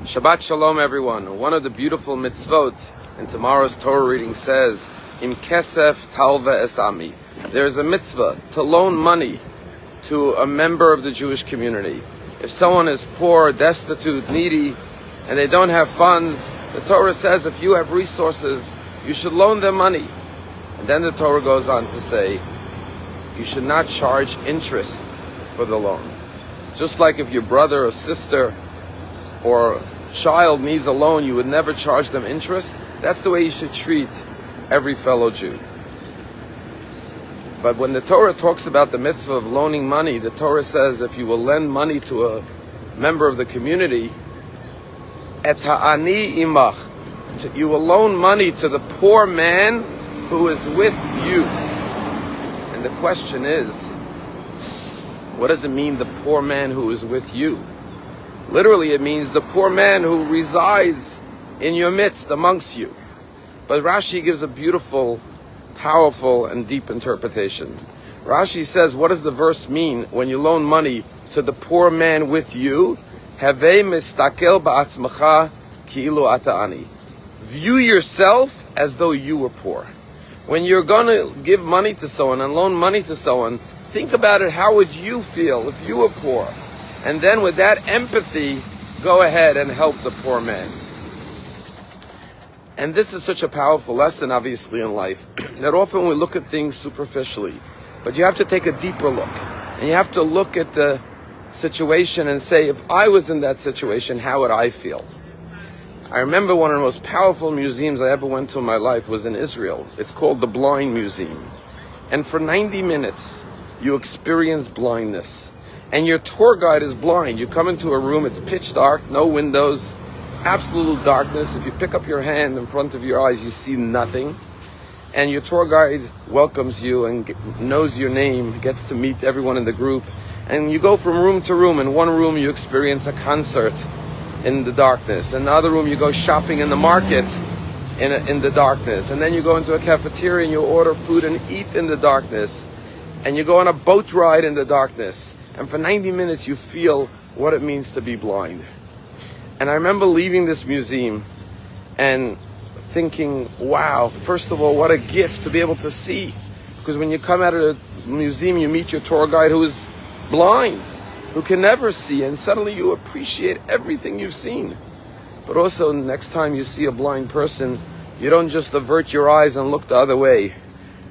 Shabbat Shalom, everyone. One of the beautiful mitzvot in tomorrow's Torah reading says, Im kesef talva esami. There is a mitzvah to loan money to a member of the Jewish community. If someone is poor, destitute, needy, and they don't have funds, the Torah says if you have resources, you should loan them money. And then the Torah goes on to say, you should not charge interest for the loan. Just like if your brother or sister or child needs a loan, you would never charge them interest. That's the way you should treat every fellow Jew. But when the Torah talks about the mitzvah of loaning money, the Torah says if you will lend money to a member of the community, et ha'ani imach, you will loan money to the poor man who is with you. And the question is, what does it mean, the poor man who is with you? Literally, it means the poor man who resides in your midst, amongst you. But Rashi gives a beautiful, powerful, and deep interpretation. Rashi says, what does the verse mean when you loan money to the poor man with you? Havei mistakel ba'atzmacha ki'ilu ata ani. View yourself as though you were poor. When you're going to give money to someone and loan money to someone, think about it. How would you feel if you were poor? And then with that empathy, go ahead and help the poor man. And this is such a powerful lesson, obviously, in life, that often we look at things superficially. But you have to take a deeper look. And you have to look at the situation and say, if I was in that situation, how would I feel? I remember one of the most powerful museums I ever went to in my life was in Israel. It's called the Blind Museum. And for 90 minutes, you experience blindness. And your tour guide is blind. You come into a room, it's pitch dark, no windows, absolute darkness. If you pick up your hand in front of your eyes, you see nothing. And your tour guide welcomes you and knows your name, gets to meet everyone in the group. And you go from room to room. In one room, you experience a concert in the darkness. In another room, you go shopping in the market in the darkness. And then you go into a cafeteria and you order food and eat in the darkness. And you go on a boat ride in the darkness. And for 90 minutes, you feel what it means to be blind. And I remember leaving this museum and thinking, wow, first of all, what a gift to be able to see. Because when you come out of the museum, you meet your tour guide who is blind, who can never see. And suddenly you appreciate everything you've seen. But also, next time you see a blind person, you don't just avert your eyes and look the other way.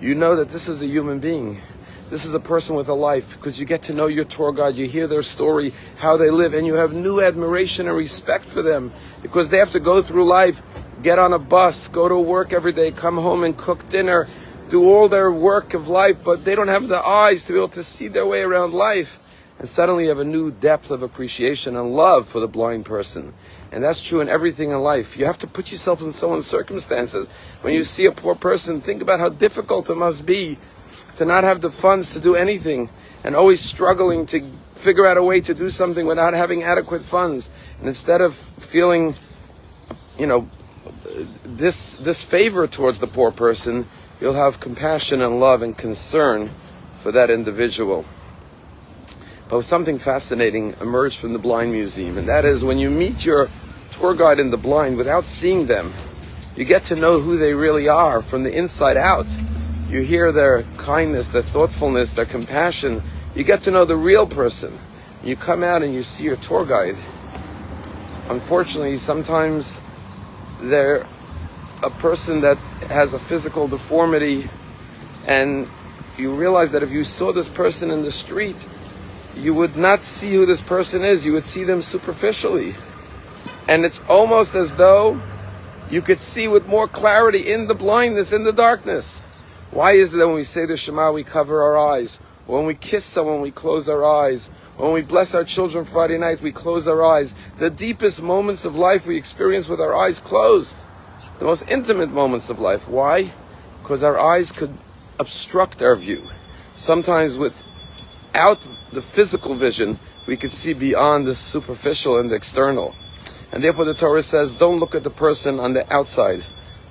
You know that this is a human being. This is a person with a life, because you get to know your tour guide, you hear their story, how they live, and you have new admiration and respect for them, because they have to go through life, get on a bus, go to work every day, come home and cook dinner, do all their work of life, but they don't have the eyes to be able to see their way around life. And suddenly you have a new depth of appreciation and love for the blind person. And that's true in everything in life. You have to put yourself in someone's circumstances. When you see a poor person, think about how difficult it must be to not have the funds to do anything, and always struggling to figure out a way to do something without having adequate funds. And instead of feeling, this favor towards the poor person, you'll have compassion and love and concern for that individual. But something fascinating emerged from the Blind Museum, and that is when you meet your tour guide in the blind without seeing them, you get to know who they really are from the inside out. You hear their kindness, their thoughtfulness, their compassion. You get to know the real person. You come out and you see your tour guide. Unfortunately, sometimes they're a person that has a physical deformity, and you realize that if you saw this person in the street, you would not see who this person is. You would see them superficially. And it's almost as though you could see with more clarity in the blindness, in the darkness. Why is it that when we say the Shema, we cover our eyes? When we kiss someone, we close our eyes. When we bless our children Friday night, we close our eyes. The deepest moments of life we experience with our eyes closed. The most intimate moments of life. Why? Because our eyes could obstruct our view. Sometimes without the physical vision, we could see beyond the superficial and the external. And therefore the Torah says, don't look at the person on the outside.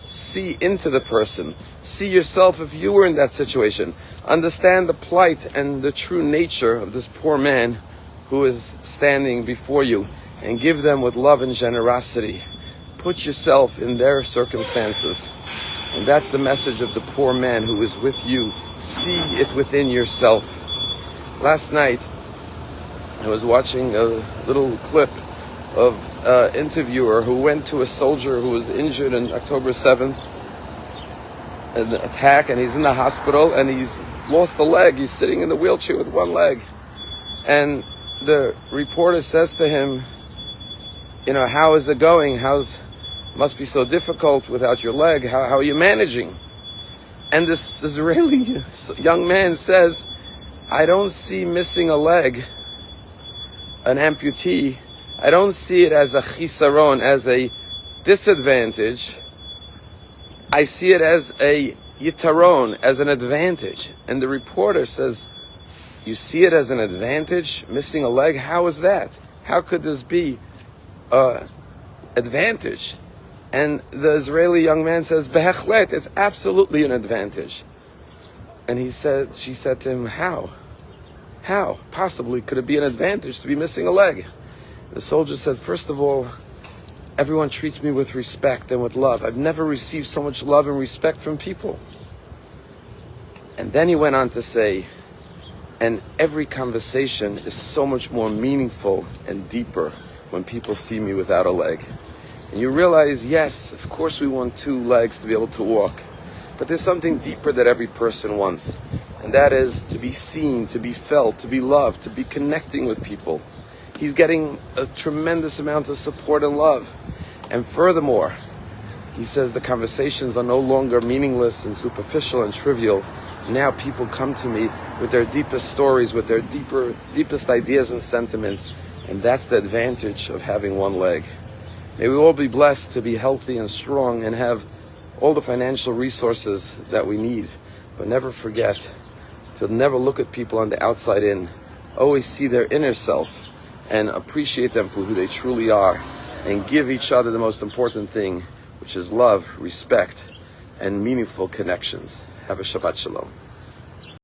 See into the person. See yourself if you were in that situation. Understand the plight and the true nature of this poor man who is standing before you. and give them with love and generosity. Put yourself in their circumstances. And that's the message of the poor man who is with you. See it within yourself. Last night, I was watching a little clip of an interviewer who went to a soldier who was injured on October 7th, an attack, and he's in the hospital, and he's lost a leg. He's sitting in the wheelchair with one leg. And the reporter says to him, how is it going? Must be so difficult without your leg. How are you managing? And this Israeli young man says, I don't see missing a leg, an amputee, I don't see it as a chisaron, as a disadvantage. I see it as a yitaron, as an advantage. And the reporter says, you see it as an advantage, missing a leg? How is that? How could this be an advantage? And the Israeli young man says, Behechlet, it's absolutely an advantage. And she said to him, how? How possibly could it be an advantage to be missing a leg? The soldier said, first of all, everyone treats me with respect and with love. I've never received so much love and respect from people. And then he went on to say, and every conversation is so much more meaningful and deeper when people see me without a leg. And you realize, yes, of course we want two legs to be able to walk, but there's something deeper that every person wants. And that is to be seen, to be felt, to be loved, to be connecting with people. He's getting a tremendous amount of support and love. And furthermore, he says the conversations are no longer meaningless and superficial and trivial. Now people come to me with their deepest stories, with their deepest ideas and sentiments. And that's the advantage of having one leg. May we all be blessed to be healthy and strong and have all the financial resources that we need. But never forget to never look at people on the outside in. Always see their inner self and appreciate them for who they truly are. And give each other the most important thing, which is love, respect, and meaningful connections. Have a Shabbat Shalom.